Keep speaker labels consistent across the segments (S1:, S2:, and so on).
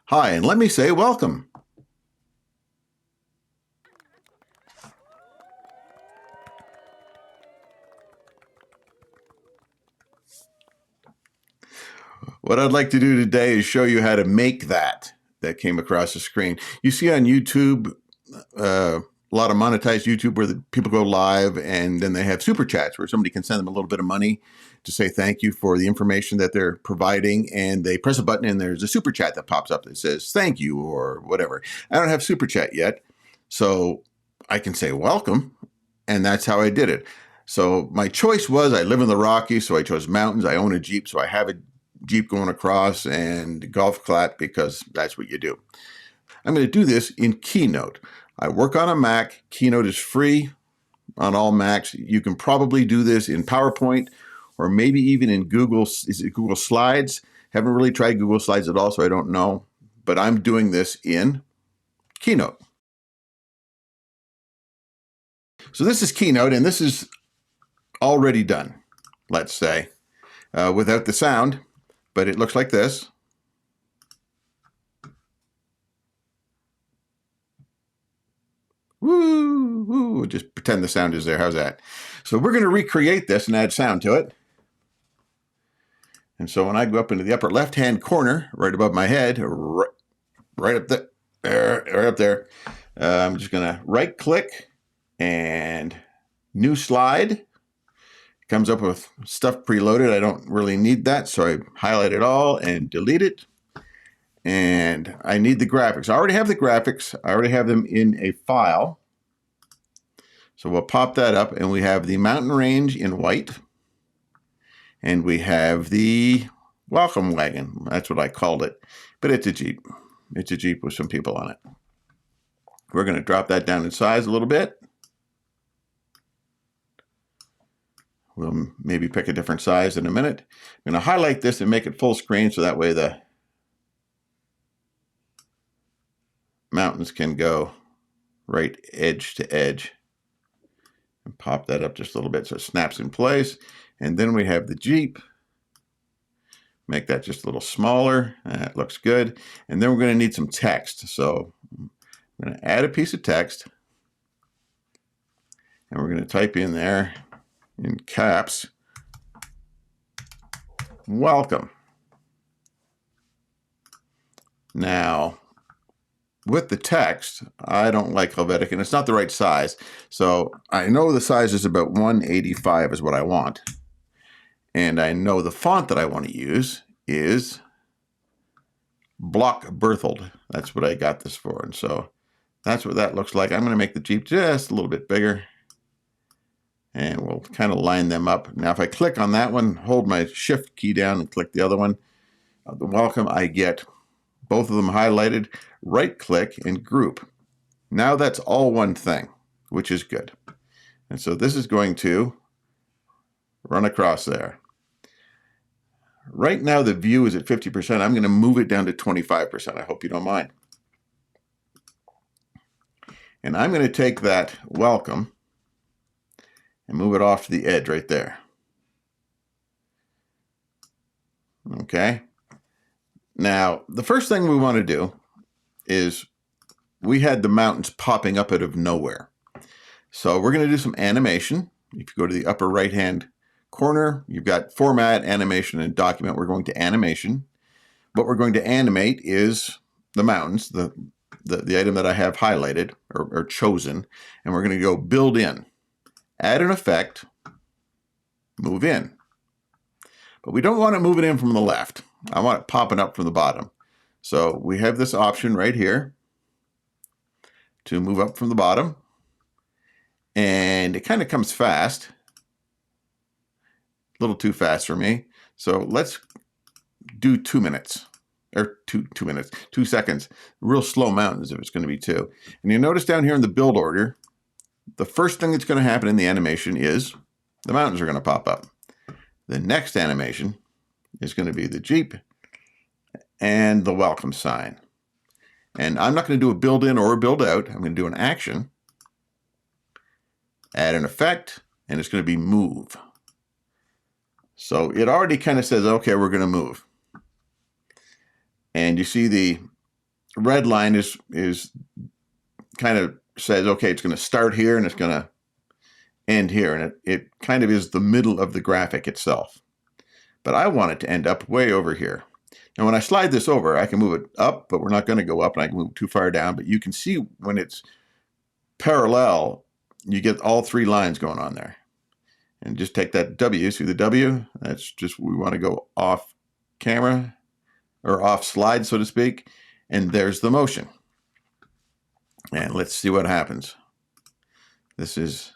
S1: Hi, and let me say welcome. What I'd like to do today is show you how to make that came across the screen. You see on YouTube, a lot of monetized YouTube where the people go live and then they have super chats where somebody can send them a little bit of money to say thank you for the information that they're providing, and they press a button and there's a super chat that pops up that says thank you or whatever. I don't have super chat yet, so I can say welcome, and that's how I did it. So my choice was, I live in the Rockies, so I chose mountains. I own a Jeep, so I have a Jeep going across, and golf clap because that's what you do. I'm going to do this in Keynote. I work on a Mac. Keynote is free on all Macs. You can probably do this in PowerPoint or maybe even in Google Slides. Haven't really tried Google Slides at all, so I don't know. But I'm doing this in Keynote. So this is Keynote, and this is already done, let's say, without the sound, but it looks like this. Woo, woo, just pretend the sound is there. How's that? So we're going to recreate this and add sound to it. And so when I go up into the upper left-hand corner, right above my head, right up there, right up there, I'm just going to right-click and new slide. It comes up with stuff preloaded. I don't really need that, so I highlight it all and delete it. And I need the graphics. I already have the graphics. I already have them in a file. So we'll pop that up, and we have the mountain range in white. And we have the welcome wagon. That's what I called it. But it's a Jeep. It's a Jeep with some people on it. We're going to drop that down in size a little bit. We'll maybe pick a different size in a minute. I'm going to highlight this and make it full screen so that way the mountains can go right edge to edge. And pop that up just a little bit so it snaps in place. And then we have the Jeep. Make that just a little smaller. That looks good. And then we're going to need some text. So I'm going to add a piece of text. And we're going to type in there in caps, welcome. Now, with the text, I don't like Helvetic, and it's not the right size. So I know the size is about 185 is what I want. And I know the font that I want to use is Block Berthold. That's what I got this for. And so that's what that looks like. I'm going to make the Jeep just a little bit bigger. And we'll kind of line them up. Now, if I click on that one, hold my shift key down and click the other one, the welcome, I get both of them highlighted, right click and group. Now that's all one thing, which is good. And so this is going to run across there. Right now, the view is at 50%. I'm going to move it down to 25%. I hope you don't mind. And I'm going to take that welcome and move it off to the edge right there. Okay. Now, the first thing we want to do is we had the mountains popping up out of nowhere. So we're going to do some animation. If you go to the upper right-hand corner, you've got Format, Animation, and Document. We're going to Animation. What we're going to animate is the mountains, the item that I have highlighted or chosen, and we're going to go Build In. Add an effect, move in. But we don't want to move it in from the left. I want it popping up from the bottom. So we have this option right here to move up from the bottom. And it kind of comes fast. A little too fast for me. So let's do 2 minutes. Or 2 minutes, 2 seconds. Real slow mountains if it's going to be 2. And you notice down here in the build order, the first thing that's going to happen in the animation is the mountains are going to pop up. The next animation is going to be the Jeep and the welcome sign. And I'm not going to do a build in or a build out. I'm going to do an action, add an effect, and it's going to be move. So it already kind of says, okay, we're going to move. And you see the red line is kind of says, okay, it's going to start here and it's going to end here. And it kind of is the middle of the graphic itself. But I want it to end up way over here. Now, when I slide this over, I can move it up, but we're not going to go up, and I can move it too far down. But you can see when it's parallel, you get all three lines going on there. And just take that W, see the W? That's just, we want to go off camera, or off slide, so to speak. And there's the motion. And let's see what happens. This is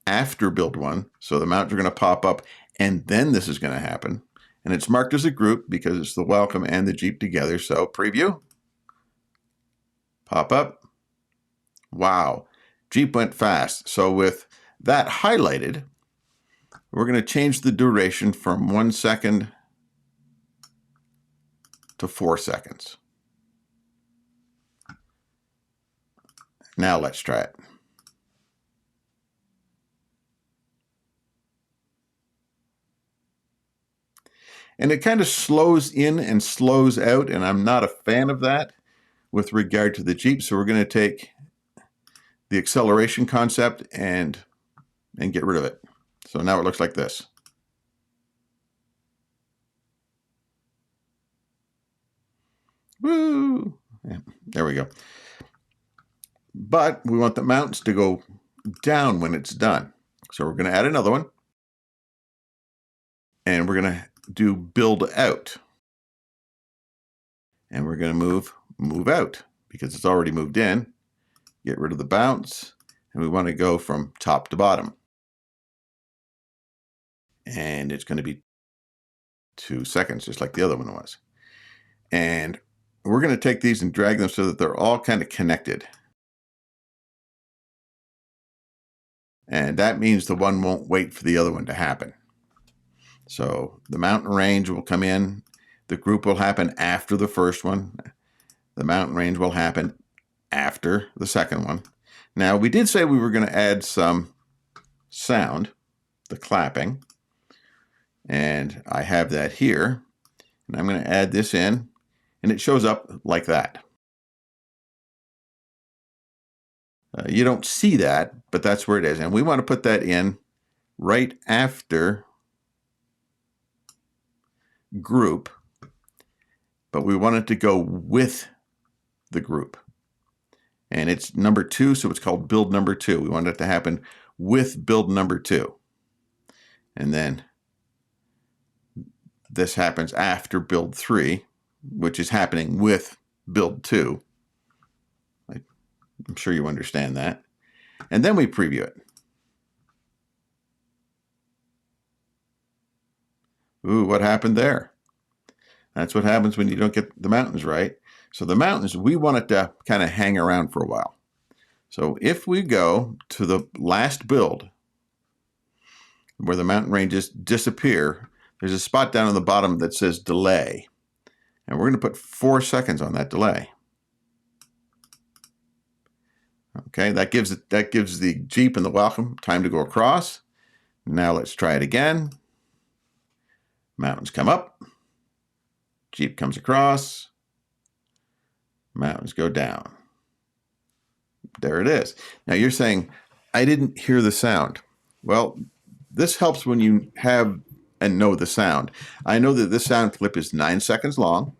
S1: after build one, so the mountains are going to pop up, and then this is going to happen. And it's marked as a group because it's the welcome and the Jeep together. So preview, pop up. Wow, Jeep went fast. So with that highlighted, we're going to change the duration from 1 second to 4 seconds. Now let's try it. And it kind of slows in and slows out, and I'm not a fan of that with regard to the Jeep. So we're going to take the acceleration concept and get rid of it. So now it looks like this. Woo! Yeah, there we go. But we want the mountains to go down when it's done. So we're going to add another one. And we're going to do build out. And we're going to move out because it's already moved in. Get rid of the bounce. And we want to go from top to bottom. And it's going to be 2 seconds, just like the other one was. And we're going to take these and drag them so that they're all kind of connected. And that means the one won't wait for the other one to happen. So the mountain range will come in. The group will happen after the first one. The mountain range will happen after the second one. Now, we did say we were going to add some sound, the clapping. And I have that here. And I'm going to add this in. And it shows up like that. You don't see that, but that's where it is. And we want to put that in right after group, but we want it to go with the group. And it's number 2, so it's called build number 2. We want it to happen with build number 2. And then this happens after build 3, which is happening with build 2. I'm sure you understand that. And then we preview it. Ooh, what happened there? That's what happens when you don't get the mountains right. So the mountains, we want it to kind of hang around for a while. So if we go to the last build, where the mountain ranges disappear, there's a spot down on the bottom that says delay. And we're going to put 4 seconds on that delay. Okay, that gives the Jeep and the welcome time to go across. Now let's try it again. Mountains come up. Jeep comes across. Mountains go down. There it is. Now you're saying, I didn't hear the sound. Well, this helps when you have and know the sound. I know that this sound clip is 9 seconds long.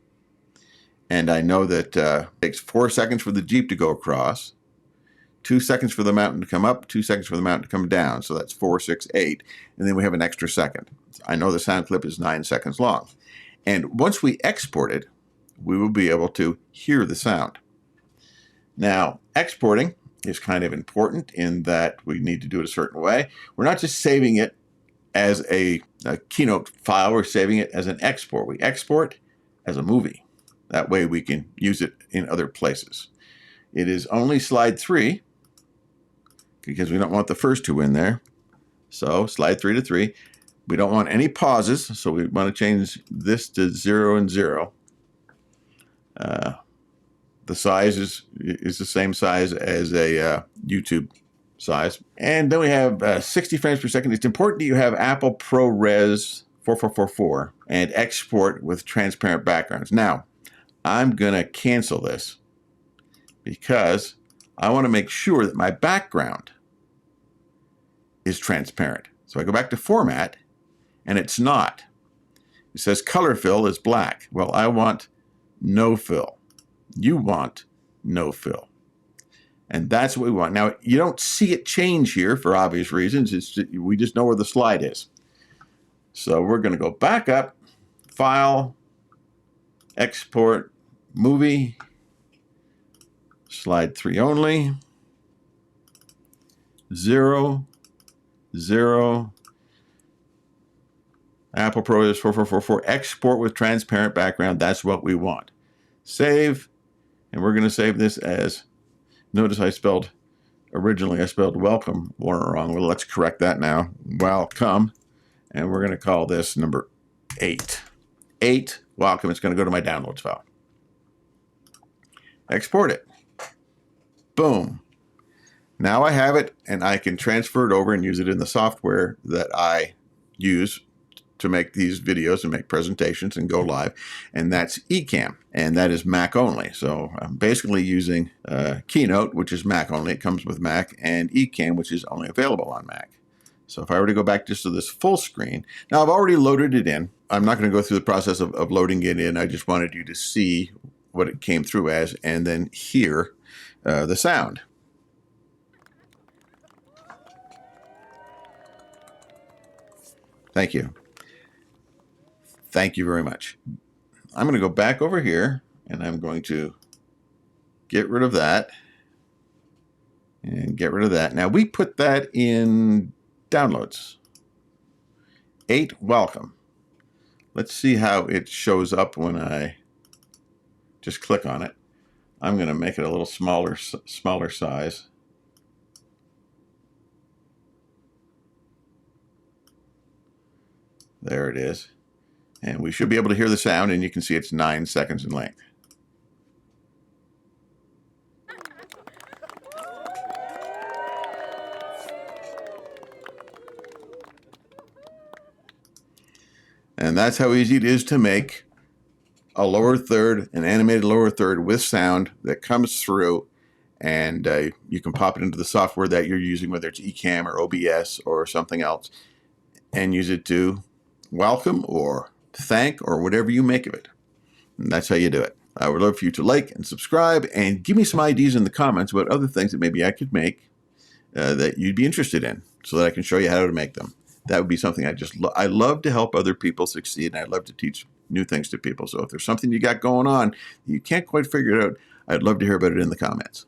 S1: And I know that it takes 4 seconds for the Jeep to go across. 2 seconds for the mountain to come up, 2 seconds for the mountain to come down. So that's 4, 6, 8. And then we have an extra second. I know the sound clip is 9 seconds long. And once we export it, we will be able to hear the sound. Now, exporting is kind of important in that we need to do it a certain way. We're not just saving it as a Keynote file, we're saving it as an export. We export as a movie. That way we can use it in other places. It is only slide 3, because we don't want the first 2 in there. So slide 3 to 3. We don't want any pauses, so we want to change this to 0 and 0. The size is the same size as a YouTube size. And then we have 60 frames per second. It's important that you have Apple ProRes 4444 and export with transparent backgrounds. Now, I'm going to cancel this because I want to make sure that my background is transparent. So I go back to Format, and it's not. It says Color Fill is black. Well, I want no fill. You want no fill. And that's what we want. Now, you don't see it change here for obvious reasons. We just know where the slide is. So we're going to go back up, File, Export, Movie, Slide 3 only, 0, 0, Apple ProRes 4444, Export with transparent background. That's what we want. Save, and we're going to save this as, notice originally I spelled welcome wrong. Well, let's correct that now. Welcome. And we're going to call this number 8. 8, welcome. It's going to go to my downloads file. Export it. Boom. Now I have it, and I can transfer it over and use it in the software that I use to make these videos and make presentations and go live, and that's Ecamm, and that is Mac only. So I'm basically using Keynote, which is Mac only. It comes with Mac, and Ecamm, which is only available on Mac. So if I were to go back just to this full screen, now I've already loaded it in. I'm not going to go through the process of loading it in. I just wanted you to see what it came through as, and then hear the sound. Thank you. Thank you very much. I'm going to go back over here, and I'm going to get rid of that and get rid of that. Now, we put that in downloads. 8, welcome. Let's see how it shows up when I just click on it. I'm going to make it a little smaller size. There it is. And we should be able to hear the sound, and you can see it's 9 seconds in length. And that's how easy it is to make a lower third, an animated lower third with sound that comes through, and you can pop it into the software that you're using, whether it's Ecamm or OBS or something else, and use it to welcome or thank or whatever you make of it. And that's how you do it. I would love for you to like and subscribe and give me some ideas in the comments about other things that maybe I could make that you'd be interested in, so that I can show you how to make them. That would be something I love to help other people succeed, and I love to teach new things to people. So if there's something you got going on, you can't quite figure it out, I'd love to hear about it in the comments.